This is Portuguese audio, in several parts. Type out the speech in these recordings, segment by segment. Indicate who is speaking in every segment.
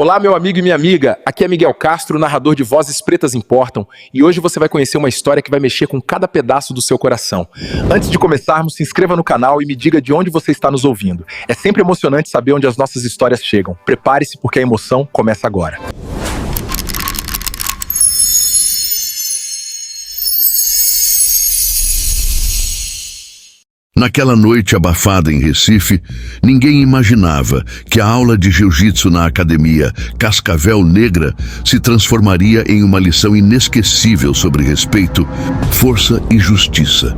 Speaker 1: Olá, meu amigo e minha amiga, aqui é Miguel Castro, narrador de Vozes Pretas Importam, e hoje você vai conhecer uma história que vai mexer com cada pedaço do seu coração. Antes de começarmos, se inscreva no canal e me diga de onde você está nos ouvindo. É sempre emocionante saber onde as nossas histórias chegam. Prepare-se porque a emoção começa agora.
Speaker 2: Naquela noite abafada em Recife, ninguém imaginava que a aula de jiu-jitsu na academia Cascavel Negra se transformaria em uma lição inesquecível sobre respeito, força e justiça.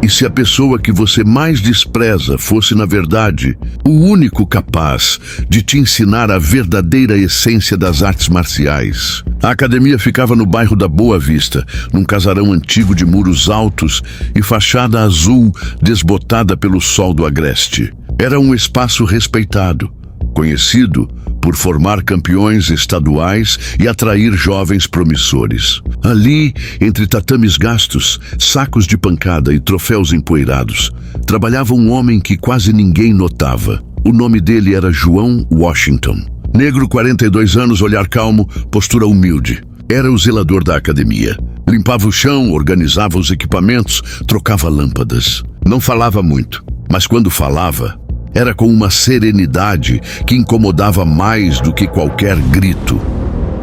Speaker 2: E se a pessoa que você mais despreza fosse, na verdade, o único capaz de te ensinar a verdadeira essência das artes marciais? A academia ficava no bairro da Boa Vista, num casarão antigo de muros altos e fachada azul desbotada pelo sol do agreste. Era um espaço respeitado, conhecido por formar campeões estaduais e atrair jovens promissores. Ali, entre tatames gastos, sacos de pancada e troféus empoeirados, trabalhava um homem que quase ninguém notava. O nome dele era João Washington. Negro, 42 anos, olhar calmo, postura humilde. Era o zelador da academia. Limpava o chão, organizava os equipamentos, trocava lâmpadas. Não falava muito, mas quando falava, era com uma serenidade que incomodava mais do que qualquer grito.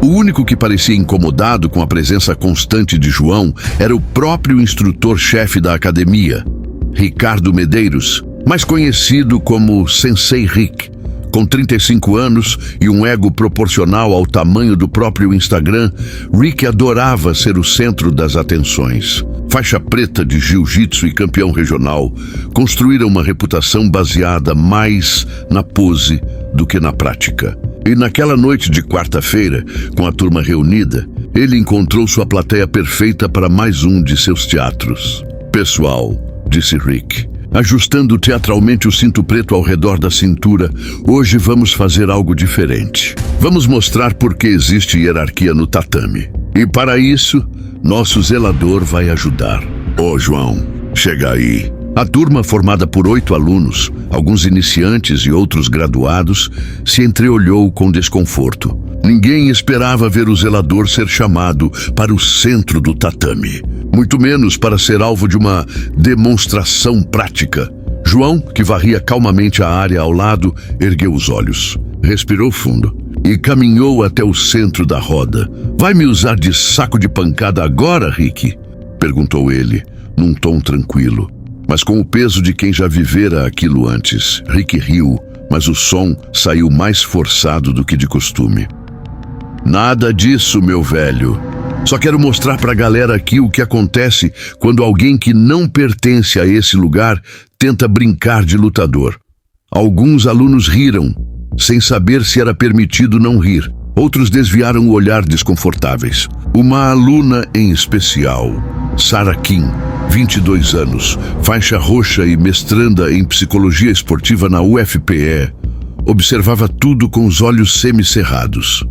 Speaker 2: O único que parecia incomodado com a presença constante de João era o próprio instrutor-chefe da academia, Ricardo Medeiros, mais conhecido como Sensei Rick. Com 35 anos e um ego proporcional ao tamanho do próprio Instagram, Rick adorava ser o centro das atenções. Faixa preta de jiu-jitsu e campeão regional, construíram uma reputação baseada mais na pose do que na prática. E naquela noite de quarta-feira, com a turma reunida, ele encontrou sua plateia perfeita para mais um de seus teatros. "Pessoal", disse Rick, ajustando teatralmente o cinto preto ao redor da cintura, "hoje vamos fazer algo diferente. Vamos mostrar por que existe hierarquia no tatame. E para isso, nosso zelador vai ajudar. Ô João, chega aí." A turma, formada por 8 alunos, alguns iniciantes e outros graduados, se entreolhou com desconforto. Ninguém esperava ver o zelador ser chamado para o centro do tatame, muito menos para ser alvo de uma demonstração prática. João, que varria calmamente a área ao lado, ergueu os olhos, respirou fundo e caminhou até o centro da roda. "Vai me usar de saco de pancada agora, Rick?" perguntou ele, num tom tranquilo, mas com o peso de quem já vivera aquilo antes. Rick riu, mas o som saiu mais forçado do que de costume. "Nada disso, meu velho. Só quero mostrar pra galera aqui o que acontece quando alguém que não pertence a esse lugar tenta brincar de lutador." Alguns alunos riram, sem saber se era permitido não rir. Outros desviaram o olhar desconfortáveis. Uma aluna em especial, Sarah Kim, 22 anos, faixa roxa e mestranda em psicologia esportiva na UFPE, observava tudo com os olhos semicerrados.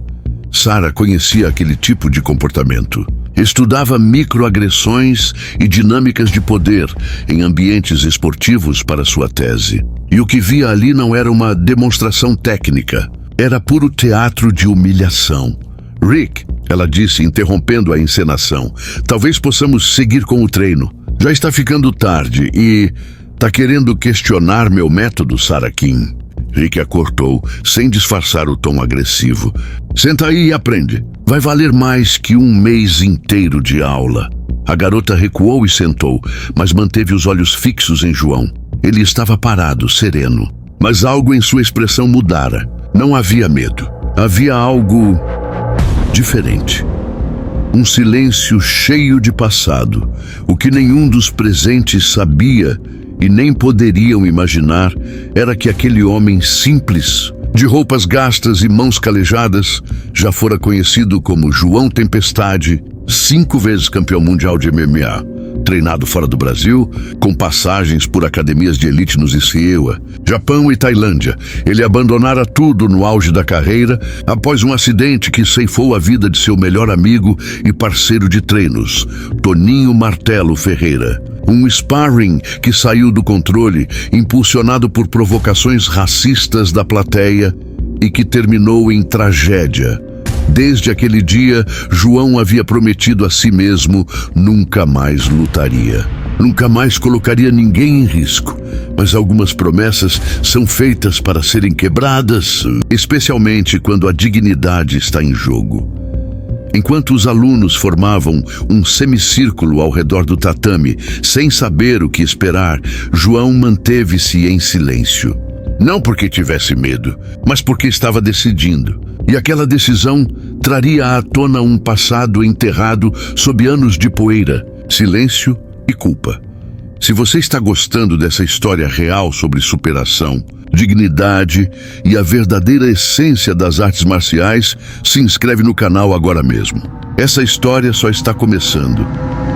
Speaker 2: Sarah conhecia aquele tipo de comportamento. Estudava microagressões e dinâmicas de poder em ambientes esportivos para sua tese. E o que via ali não era uma demonstração técnica, era puro teatro de humilhação. "Rick", ela disse, interrompendo a encenação, "talvez possamos seguir com o treino. Já está ficando tarde e... tá querendo questionar meu método, Sarah Kim?" Rick a cortou, sem disfarçar o tom agressivo. "Senta aí e aprende. Vai valer mais que um mês inteiro de aula." A garota recuou e sentou, mas manteve os olhos fixos em João. Ele estava parado, sereno. Mas algo em sua expressão mudara. Não havia medo. Havia algo diferente. Um silêncio cheio de passado. O que nenhum dos presentes sabia e nem poderiam imaginar era que aquele homem simples, de roupas gastas e mãos calejadas, já fora conhecido como João Tempestade, 5 vezes campeão mundial de MMA, treinado fora do Brasil, com passagens por academias de elite nos Iciewa, Japão e Tailândia. Ele abandonara tudo no auge da carreira após um acidente que ceifou a vida de seu melhor amigo e parceiro de treinos, Toninho Martelo Ferreira. Um sparring que saiu do controle, impulsionado por provocações racistas da plateia, e que terminou em tragédia. Desde aquele dia, João havia prometido a si mesmo nunca mais lutaria. Nunca mais colocaria ninguém em risco. Mas algumas promessas são feitas para serem quebradas, especialmente quando a dignidade está em jogo. Enquanto os alunos formavam um semicírculo ao redor do tatame, sem saber o que esperar, João manteve-se em silêncio. Não porque tivesse medo, mas porque estava decidindo. E aquela decisão traria à tona um passado enterrado sob anos de poeira, silêncio e culpa. Se você está gostando dessa história real sobre superação, dignidade e a verdadeira essência das artes marciais, se inscreve no canal agora mesmo. Essa história só está começando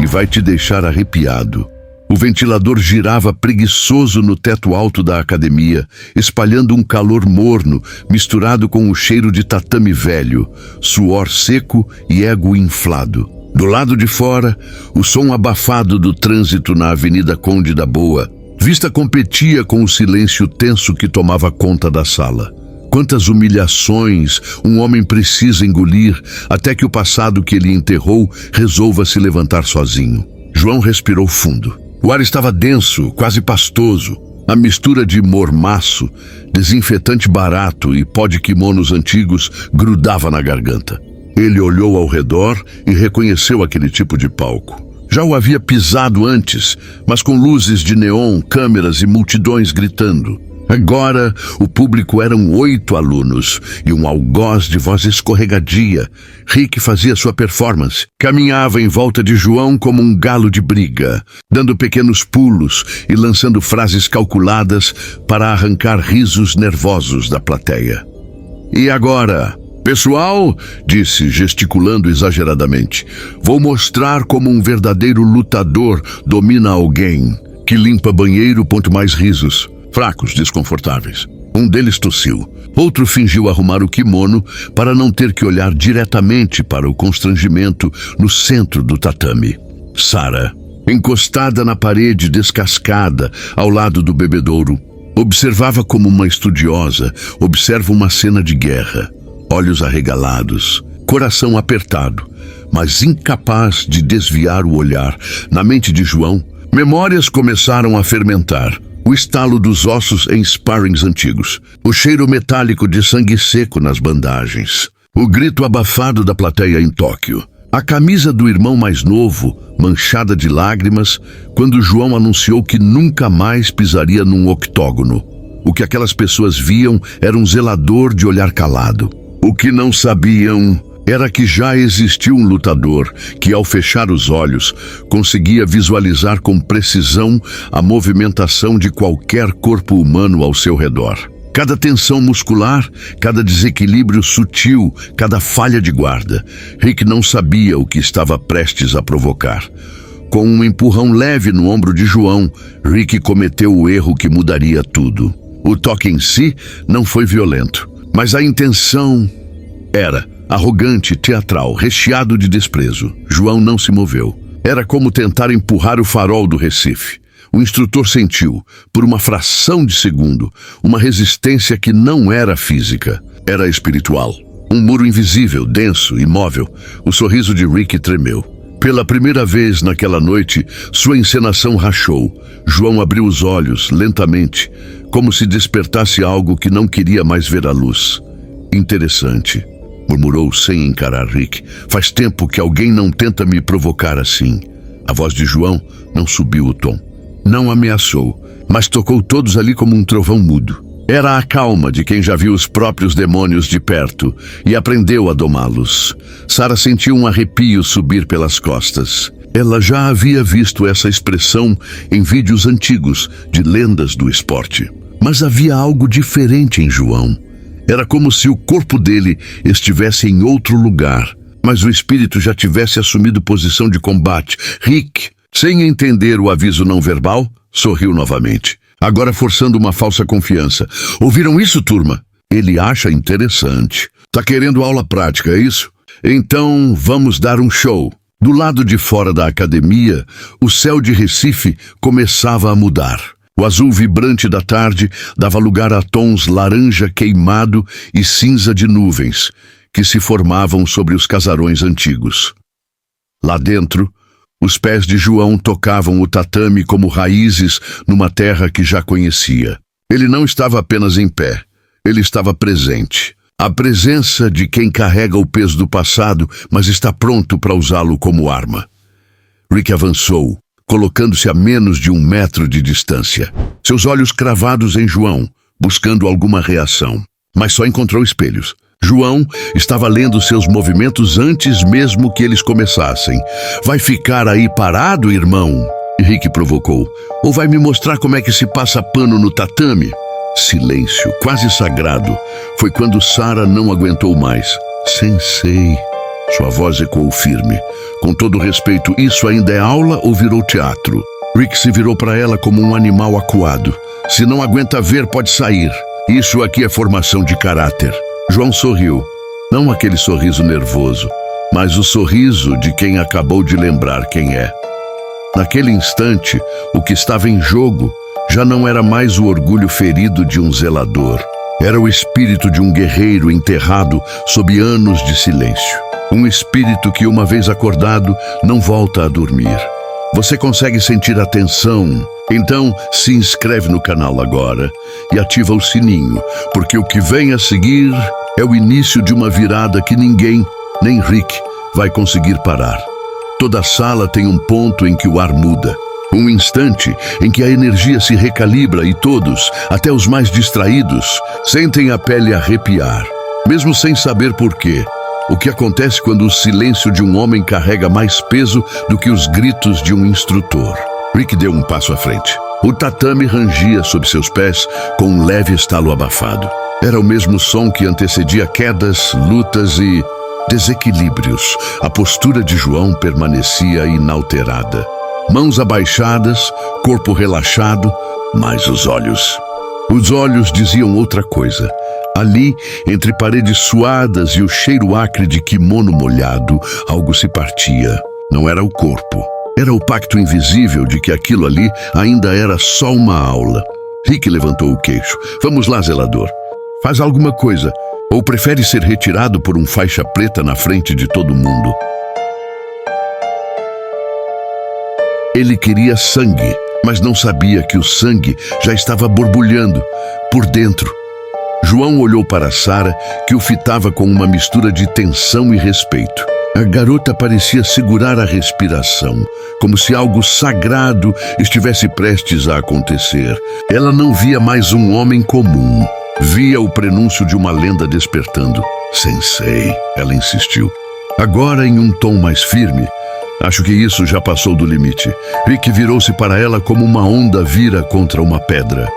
Speaker 2: e vai te deixar arrepiado. O ventilador girava preguiçoso no teto alto da academia, espalhando um calor morno, misturado com o cheiro de tatame velho, suor seco e ego inflado. Do lado de fora, o som abafado do trânsito na Avenida Conde da Boa Vista competia com o silêncio tenso que tomava conta da sala. Quantas humilhações um homem precisa engolir até que o passado que ele enterrou resolva se levantar sozinho. João respirou fundo. O ar estava denso, quase pastoso. A mistura de mormaço, desinfetante barato e pó de kimonos antigos grudava na garganta. Ele olhou ao redor e reconheceu aquele tipo de palco. Já o havia pisado antes, mas com luzes de neon, câmeras e multidões gritando. Agora, o público eram 8 alunos e um algoz de voz escorregadia. Rick fazia sua performance. Caminhava em volta de João como um galo de briga, dando pequenos pulos e lançando frases calculadas para arrancar risos nervosos da plateia. E agora, pessoal, disse, gesticulando exageradamente, vou mostrar como um verdadeiro lutador domina alguém. Que limpa banheiro, ponto mais risos. Fracos, desconfortáveis. Um deles tossiu. Outro fingiu arrumar o kimono para não ter que olhar diretamente para o constrangimento no centro do tatame. Sara, encostada na parede descascada ao lado do bebedouro, observava como uma estudiosa observa uma cena de guerra. Olhos arregalados, coração apertado, mas incapaz de desviar o olhar. Na mente de João, memórias começaram a fermentar. O estalo dos ossos em sparrings antigos, o cheiro metálico de sangue seco nas bandagens, o grito abafado da plateia em Tóquio, a camisa do irmão mais novo, manchada de lágrimas, quando João anunciou que nunca mais pisaria num octógono. O que aquelas pessoas viam era um zelador de olhar calado. O que não sabiam era que já existia um lutador que, ao fechar os olhos, conseguia visualizar com precisão a movimentação de qualquer corpo humano ao seu redor. Cada tensão muscular, cada desequilíbrio sutil, cada falha de guarda. Rick não sabia o que estava prestes a provocar. Com um empurrão leve no ombro de João, Rick cometeu o erro que mudaria tudo. O toque em si não foi violento, mas a intenção era arrogante, teatral, recheado de desprezo. João não se moveu. Era como tentar empurrar o farol do Recife. O instrutor sentiu, por uma fração de segundo, uma resistência que não era física, era espiritual. Um muro invisível, denso, imóvel. O sorriso de Rick tremeu. Pela primeira vez naquela noite, sua encenação rachou. João abriu os olhos, lentamente, como se despertasse algo que não queria mais ver a luz. Interessante, murmurou sem encarar Rick. Faz tempo que alguém não tenta me provocar assim. A voz de João não subiu o tom. Não ameaçou, mas tocou todos ali como um trovão mudo. Era a calma de quem já viu os próprios demônios de perto e aprendeu a domá-los. Sara sentiu um arrepio subir pelas costas. Ela já havia visto essa expressão em vídeos antigos de lendas do esporte. Mas havia algo diferente em João. Era como se o corpo dele estivesse em outro lugar, mas o espírito já tivesse assumido posição de combate. Rick, sem entender o aviso não verbal, sorriu novamente, agora forçando uma falsa confiança. Ouviram isso, turma? Ele acha interessante. Tá querendo aula prática, é isso? Então vamos dar um show. Do lado de fora da academia, o céu de Recife começava a mudar. O azul vibrante da tarde dava lugar a tons laranja queimado e cinza de nuvens que se formavam sobre os casarões antigos. Lá dentro, os pés de João tocavam o tatame como raízes numa terra que já conhecia. Ele não estava apenas em pé, ele estava presente. A presença de quem carrega o peso do passado, mas está pronto para usá-lo como arma. Rick avançou, colocando-se a menos de 1 metro de distância. Seus olhos cravados em João, buscando alguma reação. Mas só encontrou espelhos. João estava lendo seus movimentos antes mesmo que eles começassem. Vai ficar aí parado, irmão? Rick provocou. Ou vai me mostrar como é que se passa pano no tatame? Silêncio, quase sagrado. Foi quando Sarah não aguentou mais. Sensei. Sua voz ecoou firme. Com todo respeito, isso ainda é aula ou virou teatro? Rick se virou para ela como um animal acuado. Se não aguenta ver, pode sair. Isso aqui é formação de caráter. João sorriu. Não aquele sorriso nervoso, mas o sorriso de quem acabou de lembrar quem é. Naquele instante, o que estava em jogo já não era mais o orgulho ferido de um zelador. Era o espírito de um guerreiro enterrado sob anos de silêncio. Um espírito que, uma vez acordado, não volta a dormir. Você consegue sentir a tensão? Então, se inscreve no canal agora e ativa o sininho, porque o que vem a seguir é o início de uma virada que ninguém, nem Rick, vai conseguir parar. Toda a sala tem um ponto em que o ar muda. Um instante em que a energia se recalibra e todos, até os mais distraídos, sentem a pele arrepiar, mesmo sem saber por quê. O que acontece quando o silêncio de um homem carrega mais peso do que os gritos de um instrutor? Rick deu um passo à frente. O tatame rangia sob seus pés com um leve estalo abafado. Era o mesmo som que antecedia quedas, lutas e desequilíbrios. A postura de João permanecia inalterada. Mãos abaixadas, corpo relaxado, mas os olhos diziam outra coisa. Ali, entre paredes suadas e o cheiro acre de kimono molhado, algo se partia. Não era o corpo. Era o pacto invisível de que aquilo ali ainda era só uma aula. Rick levantou o queixo. Vamos lá, zelador. Faz alguma coisa. Ou prefere ser retirado por um faixa preta na frente de todo mundo? Ele queria sangue, mas não sabia que o sangue já estava borbulhando por dentro. João olhou para Sarah, que o fitava com uma mistura de tensão e respeito. A garota parecia segurar a respiração, como se algo sagrado estivesse prestes a acontecer. Ela não via mais um homem comum. Via o prenúncio de uma lenda despertando. Sensei, ela insistiu. Agora em um tom mais firme. Acho que isso já passou do limite. Rick virou-se para ela como uma onda vira contra uma pedra.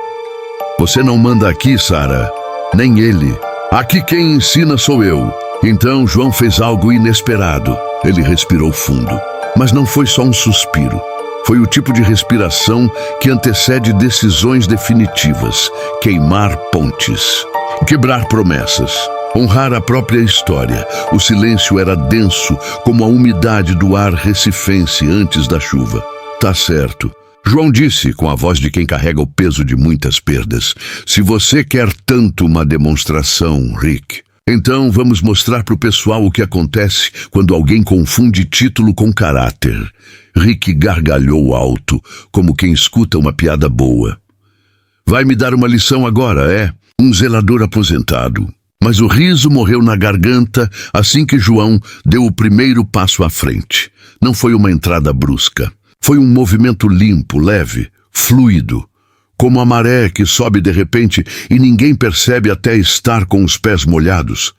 Speaker 2: Você não manda aqui, Sarah. Nem ele. Aqui quem ensina sou eu. Então João fez algo inesperado. Ele respirou fundo. Mas não foi só um suspiro. Foi o tipo de respiração que antecede decisões definitivas. Queimar pontes. Quebrar promessas. Honrar a própria história. O silêncio era denso, como a umidade do ar recifense antes da chuva. Tá certo. João disse, com a voz de quem carrega o peso de muitas perdas. Se você quer tanto uma demonstração, Rick, então vamos mostrar pro pessoal o que acontece quando alguém confunde título com caráter. Rick gargalhou alto, como quem escuta uma piada boa. Vai me dar uma lição agora, é? Um zelador aposentado. Mas o riso morreu na garganta assim que João deu o primeiro passo à frente. Não foi uma entrada brusca. Foi um movimento limpo, leve, fluido. Como a maré que sobe de repente e ninguém percebe até estar com os pés molhados.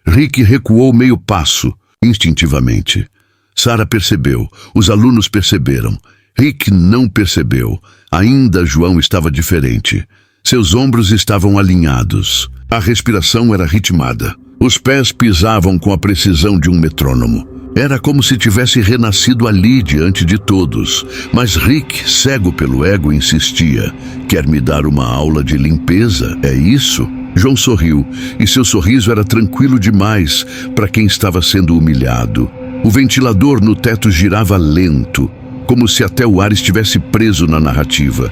Speaker 2: Rick recuou meio passo, instintivamente. Sarah percebeu, os alunos perceberam. Rick não percebeu. Ainda João estava diferente. Seus ombros estavam alinhados. A respiração era ritmada. Os pés pisavam com a precisão de um metrônomo. Era como se tivesse renascido ali diante de todos. Mas Rick, cego pelo ego, insistia. Quer me dar uma aula de limpeza? É isso? João sorriu, e seu sorriso era tranquilo demais para quem estava sendo humilhado. O ventilador no teto girava lento, como se até o ar estivesse preso na narrativa.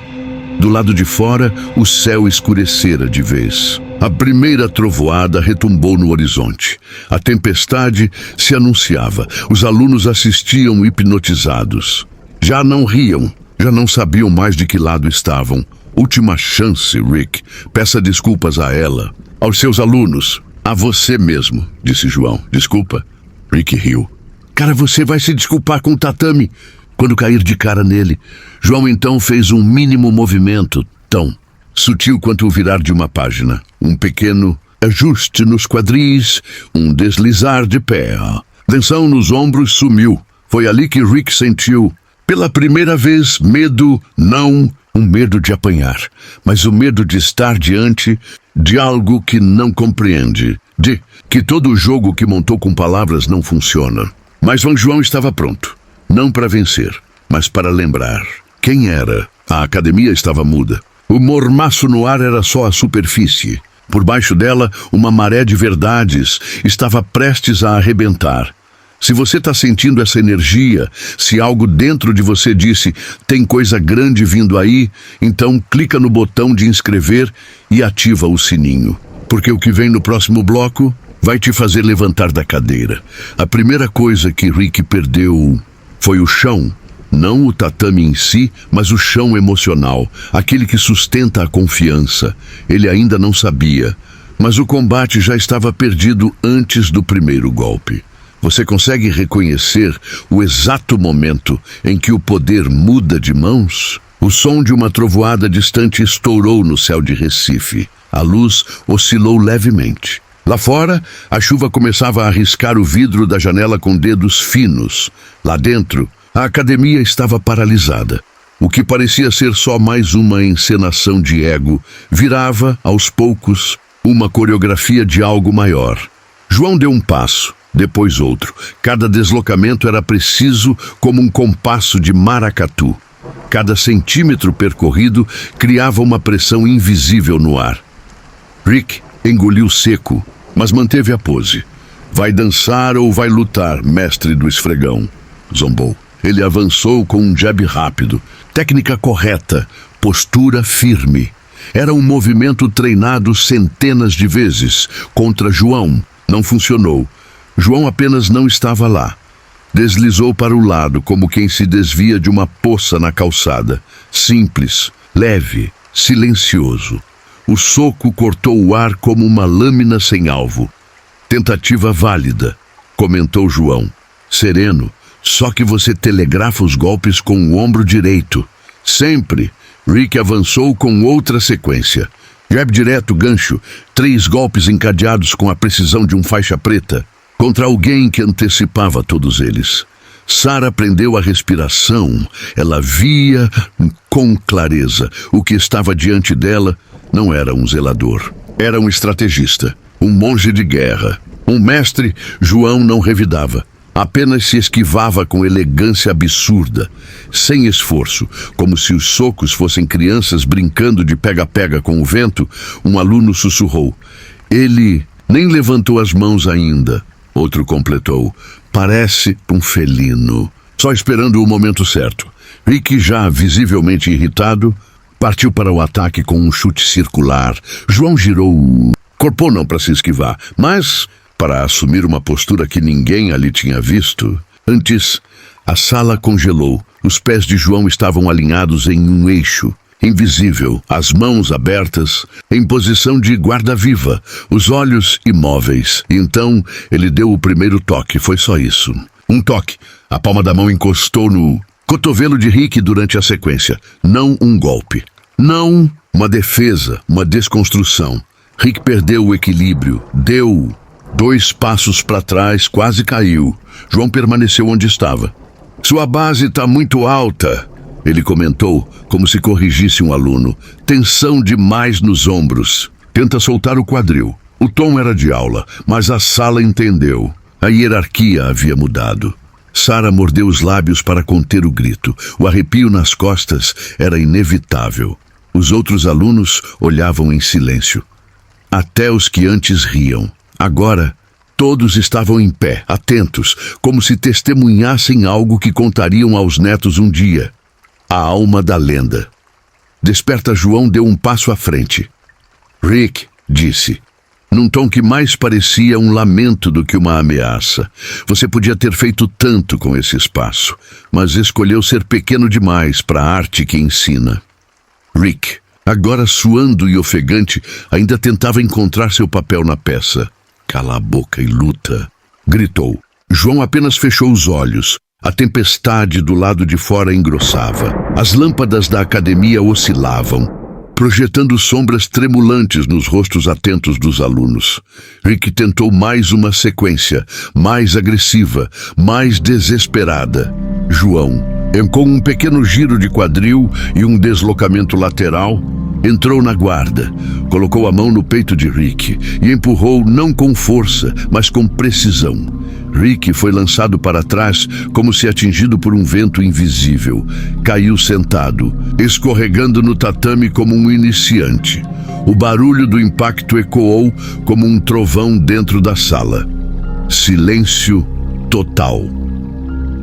Speaker 2: Do lado de fora, o céu escurecera de vez. A primeira trovoada retumbou no horizonte. A tempestade se anunciava. Os alunos assistiam hipnotizados. Já não riam, já não sabiam mais de que lado estavam. Última chance, Rick. Peça desculpas a ela, aos seus alunos, a você mesmo, disse João. Desculpa. Rick riu. Cara, você vai se desculpar com o tatame quando cair de cara nele. João então fez um mínimo movimento, tão sutil quanto o virar de uma página. Um pequeno ajuste nos quadris, um deslizar de pé. A tensão nos ombros sumiu. Foi ali que Rick sentiu, pela primeira vez, medo, não um medo de apanhar, mas o medo de estar diante de algo que não compreende, de que todo o jogo que montou com palavras não funciona. Mas João estava pronto, não para vencer, mas para lembrar quem era. A academia estava muda. O mormaço no ar era só a superfície. Por baixo dela, uma maré de verdades estava prestes a arrebentar. Se você está sentindo essa energia, se algo dentro de você disse, tem coisa grande vindo aí, então clica no botão de inscrever e ativa o sininho. Porque o que vem no próximo bloco vai te fazer levantar da cadeira. A primeira coisa que Rick perdeu foi o chão. Não o tatame em si, mas o chão emocional, aquele que sustenta a confiança. Ele ainda não sabia, mas o combate já estava perdido antes do primeiro golpe. Você consegue reconhecer o exato momento em que o poder muda de mãos? O som de uma trovoada distante estourou no céu de Recife. A luz oscilou levemente. Lá fora, a chuva começava a riscar o vidro da janela com dedos finos. Lá dentro, a academia estava paralisada. O que parecia ser só mais uma encenação de ego virava, aos poucos, uma coreografia de algo maior. João deu um passo, depois outro. Cada deslocamento era preciso como um compasso de maracatu. Cada centímetro percorrido criava uma pressão invisível no ar. Rick engoliu seco, mas manteve a pose. Vai dançar ou vai lutar, mestre do esfregão? Zombou. Ele avançou com um jab rápido. Técnica correta, postura firme. Era um movimento treinado centenas de vezes. Contra João, não funcionou. João apenas não estava lá. Deslizou para o lado, como quem se desvia de uma poça na calçada. Simples, leve, silencioso. O soco cortou o ar como uma lâmina sem alvo. Tentativa válida, comentou João. Sereno, só que você telegrafa os golpes com o ombro direito. Sempre. Rick avançou com outra sequência. Jab direto, gancho, 3 golpes encadeados com a precisão de um faixa preta. Contra alguém que antecipava todos eles. Sara prendeu a respiração. Ela via com clareza. O que estava diante dela não era um zelador. Era um estrategista, um monge de guerra. Um mestre, João não revidava. Apenas se esquivava com elegância absurda, sem esforço, como se os socos fossem crianças brincando de pega-pega com o vento. Um aluno sussurrou. Ele nem levantou as mãos ainda. Outro completou. Parece um felino. Só esperando o momento certo. Rick, já visivelmente irritado, partiu para o ataque com um chute circular. João girou. Corpou não para se esquivar, mas para assumir uma postura que ninguém ali tinha visto. Antes, a sala congelou. Os pés de João estavam alinhados em um eixo, invisível, as mãos abertas, em posição de guarda-viva, os olhos imóveis. Então, ele deu o primeiro toque, foi só isso. Um toque. A palma da mão encostou no cotovelo de Rick durante a sequência. Não um golpe. Não uma defesa, uma desconstrução. Rick perdeu o equilíbrio, deu 2 passos para trás, quase caiu. João permaneceu onde estava. Sua base está muito alta, ele comentou, como se corrigisse um aluno. Tensão demais nos ombros. Tenta soltar o quadril. O tom era de aula, mas a sala entendeu. A hierarquia havia mudado. Sara mordeu os lábios para conter o grito. O arrepio nas costas era inevitável. Os outros alunos olhavam em silêncio. Até os que antes riam. Agora, todos estavam em pé, atentos, como se testemunhassem algo que contariam aos netos um dia. A alma da lenda. Desperta João deu um passo à frente. Rick, disse, num tom que mais parecia um lamento do que uma ameaça. Você podia ter feito tanto com esse espaço, mas escolheu ser pequeno demais para a arte que ensina. Rick, agora suando e ofegante, ainda tentava encontrar seu papel na peça. Cala a boca e luta, gritou. João apenas fechou os olhos. A tempestade do lado de fora engrossava. As lâmpadas da academia oscilavam, projetando sombras tremulantes nos rostos atentos dos alunos. Rick tentou mais uma sequência, mais agressiva, mais desesperada. João, com um pequeno giro de quadril e um deslocamento lateral, entrou na guarda, colocou a mão no peito de Rick e empurrou não com força, mas com precisão. Rick foi lançado para trás como se atingido por um vento invisível. Caiu sentado, escorregando no tatame como um iniciante. O barulho do impacto ecoou como um trovão dentro da sala. Silêncio total.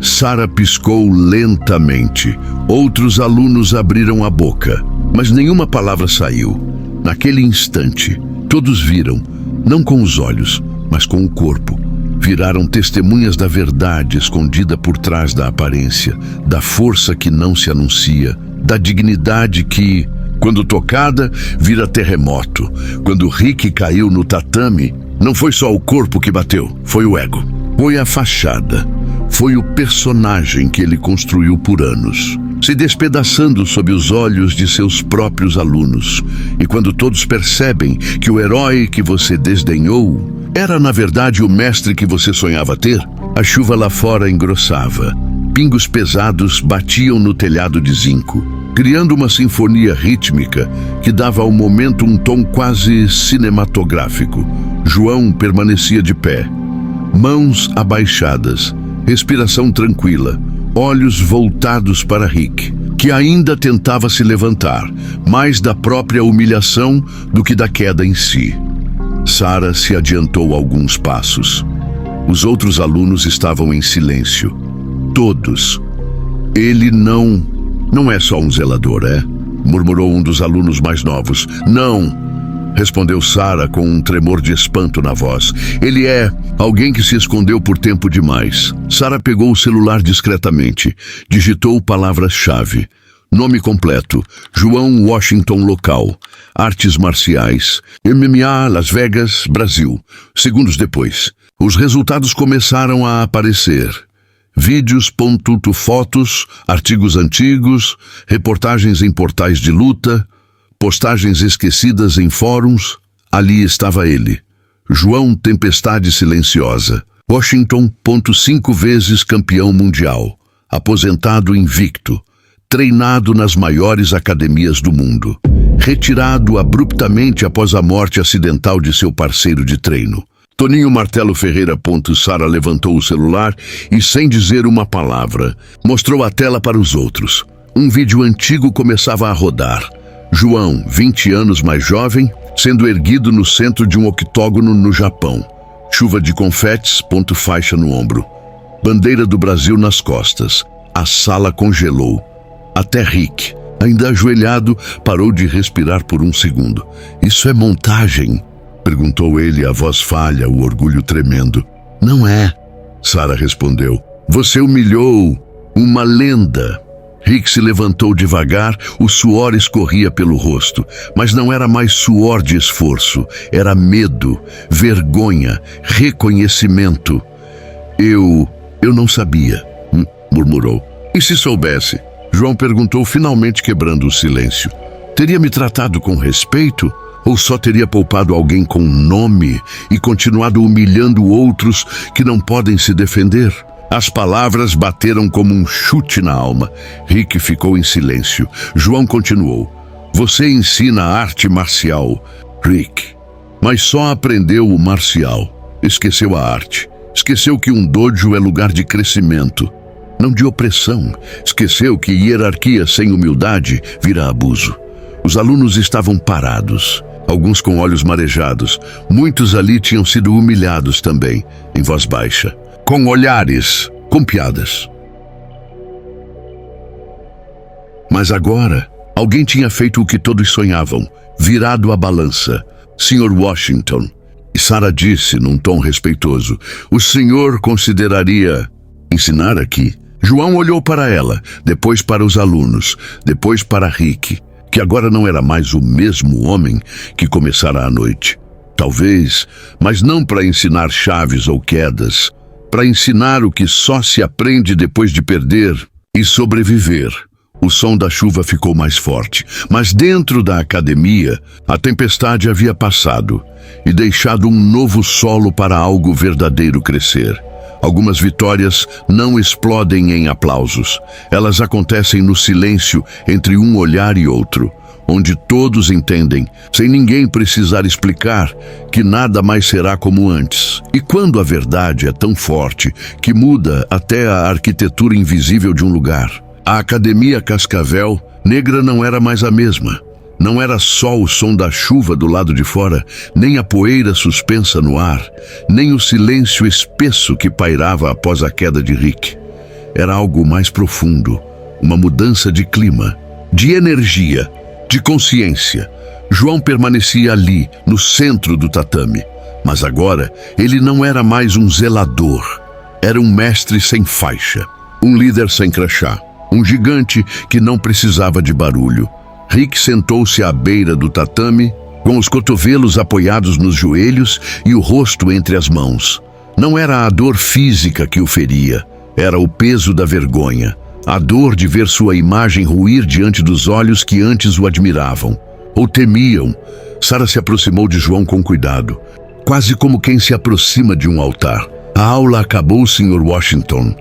Speaker 2: Sara piscou lentamente. Outros alunos abriram a boca, mas nenhuma palavra saiu. Naquele instante, todos viram, não com os olhos, mas com o corpo. Viraram testemunhas da verdade escondida por trás da aparência, da força que não se anuncia, da dignidade que, quando tocada, vira terremoto. Quando Rick caiu no tatame, não foi só o corpo que bateu, foi o ego. Foi a fachada, foi o personagem que ele construiu por anos, se despedaçando sob os olhos de seus próprios alunos. E quando todos percebem que o herói que você desdenhou era, na verdade, o mestre que você sonhava ter, a chuva lá fora engrossava. Pingos pesados batiam no telhado de zinco, criando uma sinfonia rítmica que dava ao momento um tom quase cinematográfico. João permanecia de pé, mãos abaixadas, respiração tranquila, olhos voltados para Rick, que ainda tentava se levantar, mais da própria humilhação do que da queda em si. Sara se adiantou alguns passos. Os outros alunos estavam em silêncio. Todos. Ele não é só um zelador, é? Murmurou um dos alunos mais novos. Não, respondeu Sara com um tremor de espanto na voz. Ele é alguém que se escondeu por tempo demais. Sara pegou o celular discretamente, digitou palavras-chave. Nome completo: João Washington Local, Artes Marciais, MMA, Las Vegas, Brasil. Segundos depois, os resultados começaram a aparecer. Vídeos, fotos, artigos antigos, reportagens em portais de luta, postagens esquecidas em fóruns. Ali estava ele, João Tempestade Silenciosa, Washington, 5 vezes campeão mundial, aposentado invicto, treinado nas maiores academias do mundo, retirado abruptamente após a morte acidental de seu parceiro de treino. Toninho Martelo Ferreira. Sara levantou o celular e, sem dizer uma palavra, mostrou a tela para os outros. Um vídeo antigo começava a rodar. João, 20 anos mais jovem, sendo erguido no centro de um octógono no Japão. Chuva de confetes, faixa no ombro. Bandeira do Brasil nas costas. A sala congelou. Até Rick, ainda ajoelhado, parou de respirar por um segundo. Isso é montagem? Perguntou ele, a voz falha, o orgulho tremendo. Não é, Sara respondeu. Você humilhou uma lenda. Rick se levantou devagar, o suor escorria pelo rosto, mas não era mais suor de esforço, era medo, vergonha, reconhecimento. Eu não sabia, murmurou. E se soubesse? João perguntou, finalmente quebrando o silêncio. Teria me tratado com respeito? Ou só teria poupado alguém com nome e continuado humilhando outros que não podem se defender? As palavras bateram como um chute na alma. Rick ficou em silêncio. João continuou. Você ensina arte marcial, Rick, mas só aprendeu o marcial. Esqueceu a arte. Esqueceu que um dojo é lugar de crescimento, não de opressão. Esqueceu que hierarquia sem humildade vira abuso. Os alunos estavam parados, alguns com olhos marejados. Muitos ali tinham sido humilhados também, em voz baixa, com olhares, com piadas. Mas agora, Alguém tinha feito o que todos sonhavam, virado a balança. Sr. Washington. E Sarah disse num tom respeitoso: o senhor consideraria ensinar aqui? João olhou para ela, depois para os alunos, depois para Rick, que agora não era mais o mesmo homem que começara a noite. Talvez, mas não para ensinar chaves ou quedas, para ensinar o que só se aprende depois de perder e sobreviver. O som da chuva ficou mais forte, mas dentro da academia, a tempestade havia passado e deixado um novo solo para algo verdadeiro crescer. Algumas vitórias não explodem em aplausos. Elas acontecem no silêncio entre um olhar e outro, onde todos entendem, sem ninguém precisar explicar, que nada mais será como antes. E quando a verdade é tão forte que muda até a arquitetura invisível de um lugar, a Academia Cascavel Negra não era mais a mesma. Não era só o som da chuva do lado de fora, nem a poeira suspensa no ar, nem o silêncio espesso que pairava após a queda de Rick. Era algo mais profundo, uma mudança de clima, de energia, de consciência. João permanecia ali, no centro do tatame. Mas agora, ele não era mais um zelador. Era um mestre sem faixa, um líder sem crachá, um gigante que não precisava de barulho. Rick sentou-se à beira do tatame, com os cotovelos apoiados nos joelhos e o rosto entre as mãos. Não era a dor física que o feria, era o peso da vergonha, a dor de ver sua imagem ruir diante dos olhos que antes o admiravam, ou temiam. Sarah se aproximou de João com cuidado, quase como quem se aproxima de um altar. A aula acabou, Sr. Washington?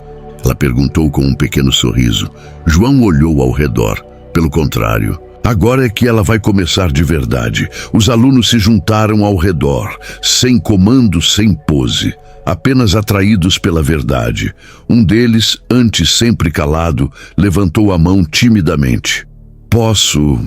Speaker 2: Ela perguntou com um pequeno sorriso. João olhou ao redor. Pelo contrário, agora é que ela vai começar de verdade. Os alunos se juntaram ao redor, sem comando, sem pose, apenas atraídos pela verdade. Um deles, antes sempre calado, levantou a mão timidamente. Posso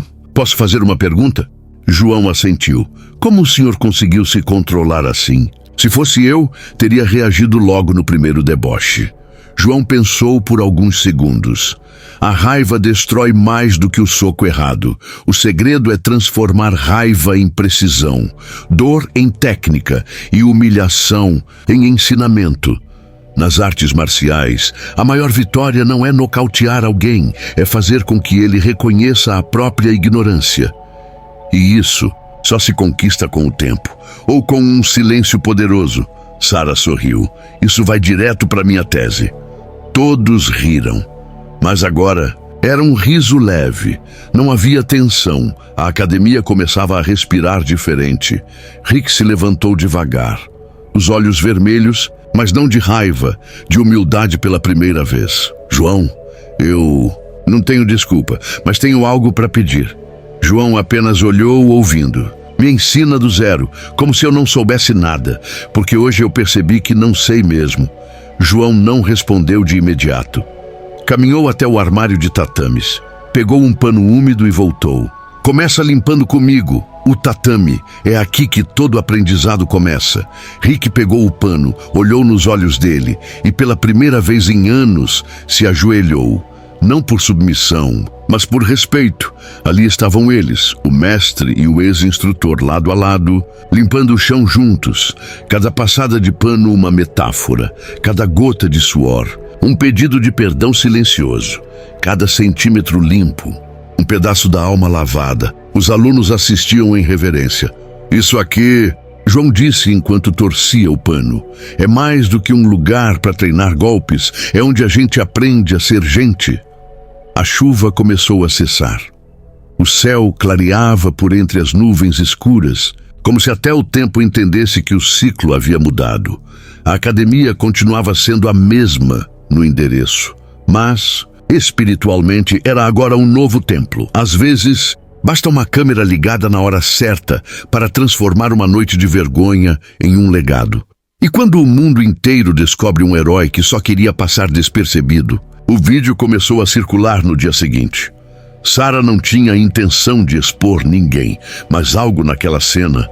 Speaker 2: fazer uma pergunta? João assentiu. Como o senhor conseguiu se controlar assim? Se fosse eu, teria reagido logo no primeiro deboche. João pensou por alguns segundos. A raiva destrói mais do que o soco errado. O segredo é transformar raiva em precisão, dor em técnica e humilhação em ensinamento. Nas artes marciais, a maior vitória não é nocautear alguém, é fazer com que ele reconheça a própria ignorância. E isso só se conquista com o tempo, ou com um silêncio poderoso. Sarah sorriu. Isso vai direto para minha tese. Todos riram. Mas agora era um riso leve. Não havia tensão. A academia começava a respirar diferente. Rick se levantou devagar. Os olhos vermelhos, mas não de raiva, de humildade pela primeira vez. João, eu não tenho desculpa, mas tenho algo para pedir. João apenas olhou ouvindo. Me ensina do zero, como se eu não soubesse nada, porque hoje eu percebi que não sei mesmo. João não respondeu de imediato. Caminhou até o armário de tatames. Pegou um pano úmido e voltou. Começa limpando comigo. O tatame. É aqui que todo aprendizado começa. Rick pegou o pano, olhou nos olhos dele e pela primeira vez em anos se ajoelhou. Não por submissão, mas por respeito. Ali estavam eles, o mestre e o ex-instrutor lado a lado, limpando o chão juntos. Cada passada de pano uma metáfora, cada gota de suor, um pedido de perdão silencioso, cada centímetro limpo, um pedaço da alma lavada. Os alunos assistiam em reverência. Isso aqui, João disse enquanto torcia o pano, é mais do que um lugar para treinar golpes, é onde a gente aprende a ser gente. A chuva começou a cessar. O céu clareava por entre as nuvens escuras, como se até o tempo entendesse que o ciclo havia mudado. A academia continuava sendo a mesma no endereço, mas, espiritualmente, era agora um novo templo. Às vezes, basta uma câmera ligada na hora certa para transformar uma noite de vergonha em um legado. E quando o mundo inteiro descobre um herói que só queria passar despercebido, o vídeo começou a circular no dia seguinte. Sarah não tinha intenção de expor ninguém, mas algo naquela cena,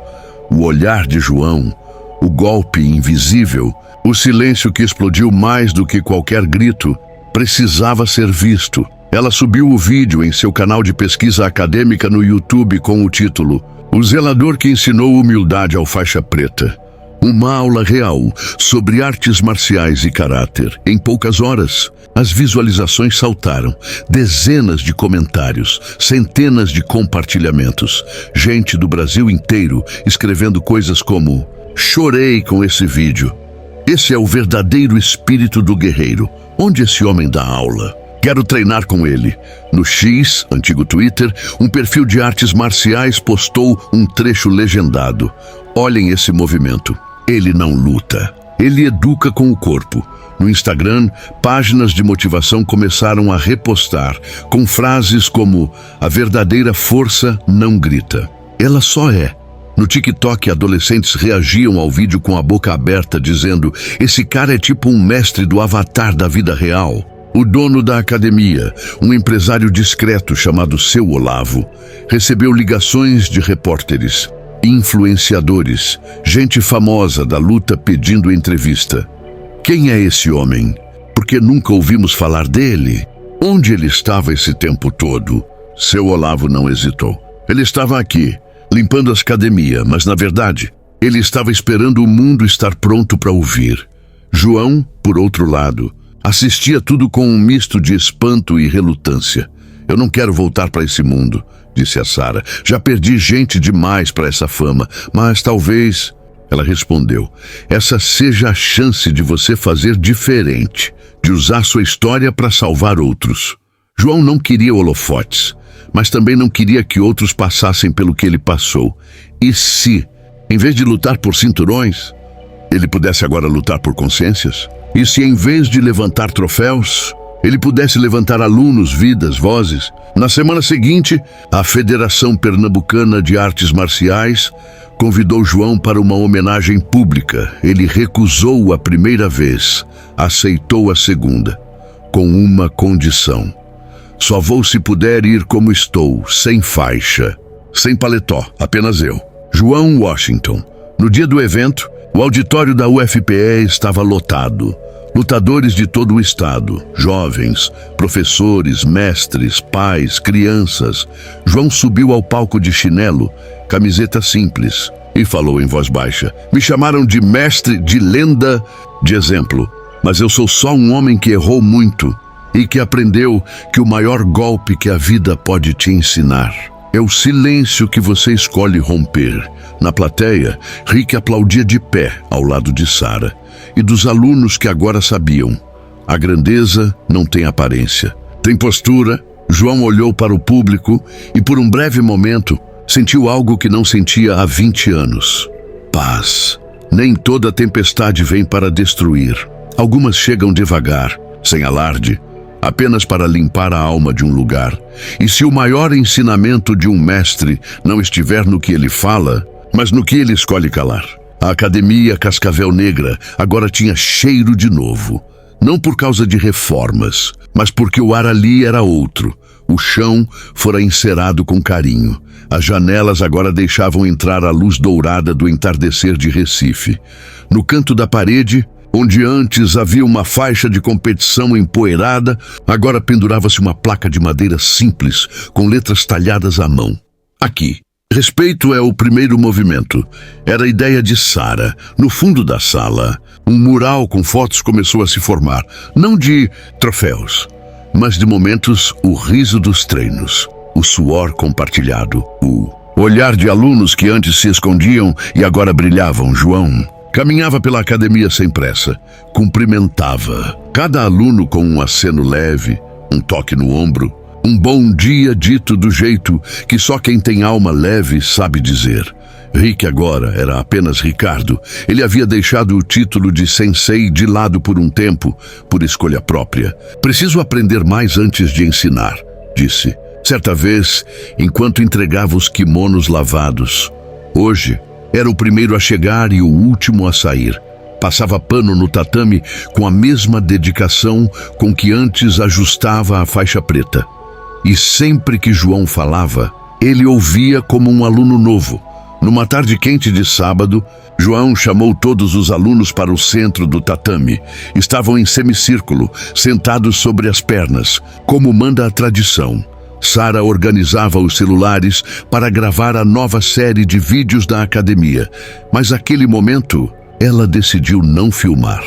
Speaker 2: o olhar de João, o golpe invisível, o silêncio que explodiu mais do que qualquer grito, precisava ser visto. Ela subiu o vídeo em seu canal de pesquisa acadêmica no YouTube com o título O Zelador que Ensinou Humildade ao Faixa Preta. Uma aula real sobre artes marciais e caráter. Em poucas horas, as visualizações saltaram. Dezenas de comentários, centenas de compartilhamentos. Gente do Brasil inteiro escrevendo coisas como: chorei com esse vídeo. Esse é o verdadeiro espírito do guerreiro. Onde esse homem dá aula? Quero treinar com ele. No X, antigo Twitter, um perfil de artes marciais postou um trecho legendado. Olhem esse movimento. Ele não luta. Ele educa com o corpo. No Instagram, páginas de motivação começaram a repostar, com frases como: a verdadeira força não grita. Ela só é. No TikTok, adolescentes reagiam ao vídeo com a boca aberta, dizendo: esse cara é tipo um mestre do Avatar da vida real. O dono da academia, um empresário discreto chamado Seu Olavo, recebeu ligações de repórteres, influenciadores, gente famosa da luta pedindo entrevista. Quem é esse homem? Por que nunca ouvimos falar dele? Onde ele estava esse tempo todo? Seu Olavo não hesitou. Ele estava aqui, limpando a academia, mas na verdade, ele estava esperando o mundo estar pronto para ouvir. João, por outro lado, assistia tudo com um misto de espanto e relutância. Eu não quero voltar para esse mundo, disse a Sara. Já perdi gente demais para essa fama, mas talvez... Ela respondeu: essa seja a chance de você fazer diferente, de usar sua história para salvar outros. João não queria holofotes, mas também não queria que outros passassem pelo que ele passou. E se, em vez de lutar por cinturões, ele pudesse agora lutar por consciências? E se, em vez de levantar troféus, ele pudesse levantar alunos, vidas, vozes? Na semana seguinte, a Federação Pernambucana de Artes Marciais convidou João para uma homenagem pública. Ele recusou a primeira vez, aceitou a segunda, com uma condição: só vou se puder ir como estou, sem faixa, sem paletó, apenas eu. João Washington. No dia do evento, o auditório da UFPE estava lotado. Lutadores de todo o estado, jovens, professores, mestres, pais, crianças. João subiu ao palco de chinelo, camiseta simples, e falou em voz baixa: me chamaram de mestre, de lenda, de exemplo, mas eu sou só um homem que errou muito e que aprendeu que o maior golpe que a vida pode te ensinar é o silêncio que você escolhe romper. Na plateia, Rick aplaudia de pé ao lado de Sara e dos alunos que agora sabiam: a grandeza não tem aparência, tem postura. João olhou para o público e, por um breve momento, sentiu algo que não sentia há 20 anos. Paz. Nem toda tempestade vem para destruir. Algumas chegam devagar, sem alarde, apenas para limpar a alma de um lugar. E se o maior ensinamento de um mestre não estiver no que ele fala, mas no que ele escolhe calar? A Academia Cascavel Negra agora tinha cheiro de novo. Não por causa de reformas, mas porque o ar ali era outro. O chão fora encerado com carinho. As janelas agora deixavam entrar a luz dourada do entardecer de Recife. No canto da parede, onde antes havia uma faixa de competição empoeirada, agora pendurava-se uma placa de madeira simples, com letras talhadas à mão. Aqui. Respeito é o primeiro movimento. Era a ideia de Sara. No fundo da sala, um mural com fotos começou a se formar. Não de troféus, mas de momentos, o riso dos treinos, o suor compartilhado, o olhar de alunos que antes se escondiam e agora brilhavam. João caminhava pela academia sem pressa, cumprimentava cada aluno com um aceno leve, um toque no ombro, um bom dia dito do jeito que só quem tem alma leve sabe dizer. Rick agora era apenas Ricardo. Ele havia deixado o título de sensei de lado por um tempo, por escolha própria. Preciso aprender mais antes de ensinar, disse, certa vez, enquanto entregava os kimonos lavados. Hoje, era o primeiro a chegar e o último a sair. Passava pano no tatame com a mesma dedicação com que antes ajustava a faixa preta. E sempre que João falava, ele ouvia como um aluno novo. Numa tarde quente de sábado, João chamou todos os alunos para o centro do tatame. Estavam em semicírculo, sentados sobre as pernas, como manda a tradição. Sara organizava os celulares para gravar a nova série de vídeos da academia, mas naquele momento ela decidiu não filmar.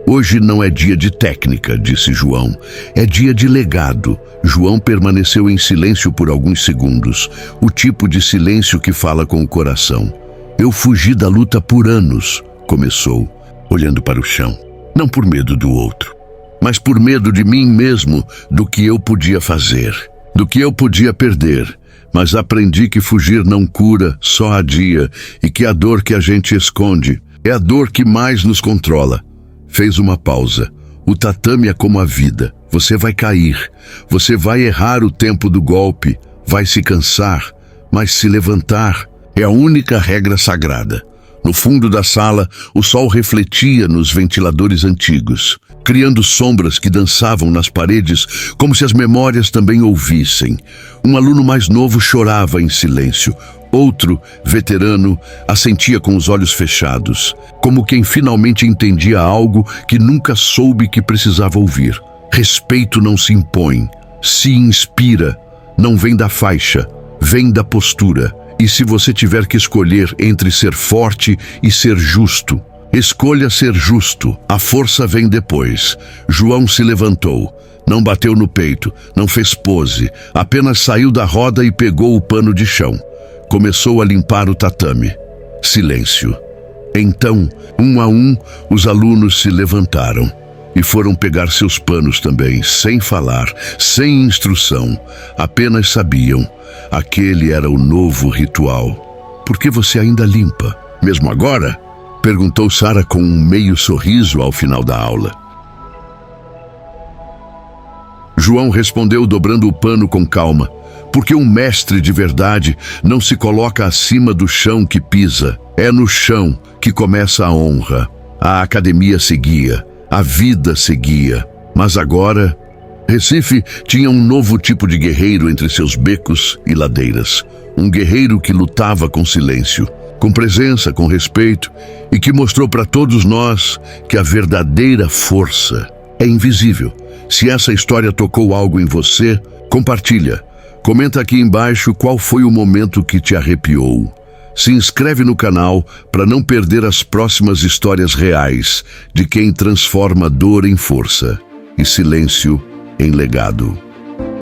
Speaker 2: Hoje não é dia de técnica, disse João. É dia de legado. João permaneceu em silêncio por alguns segundos, o tipo de silêncio que fala com o coração. Eu fugi da luta por anos, começou, olhando para o chão. Não por medo do outro, mas por medo de mim mesmo, do que eu podia fazer, do que eu podia perder. Mas aprendi que fugir não cura, só adia, e que a dor que a gente esconde é a dor que mais nos controla. Fez uma pausa. O tatame é como a vida. Você vai cair, você vai errar o tempo do golpe, vai se cansar, mas se levantar é a única regra sagrada. No fundo da sala, o sol refletia nos ventiladores antigos, criando sombras que dançavam nas paredes como se as memórias também ouvissem. Um aluno mais novo chorava em silêncio. Outro, veterano, assentia com os olhos fechados, como quem finalmente entendia algo que nunca soube que precisava ouvir. Respeito não se impõe, se inspira. Não vem da faixa, vem da postura. E se você tiver que escolher entre ser forte e ser justo, escolha ser justo. A força vem depois. João se levantou. Não bateu no peito, não fez pose. Apenas saiu da roda e pegou o pano de chão. Começou a limpar o tatame. Silêncio. Então, um a um, os alunos se levantaram e foram pegar seus panos também, sem falar, sem instrução. Apenas sabiam. Aquele era o novo ritual. Por que você ainda limpa? Mesmo agora? Perguntou Sara com um meio sorriso ao final da aula. João respondeu dobrando o pano com calma. Porque um mestre de verdade não se coloca acima do chão que pisa. É no chão que começa a honra. A academia seguia, a vida seguia. Mas agora, Recife tinha um novo tipo de guerreiro entre seus becos e ladeiras. Um guerreiro que lutava com silêncio, com presença, com respeito, e que mostrou para todos nós que a verdadeira força é invisível. Se essa história tocou algo em você, compartilha. Comenta aqui embaixo qual foi o momento que te arrepiou. Se inscreve no canal para não perder as próximas histórias reais de quem transforma dor em força e silêncio em legado.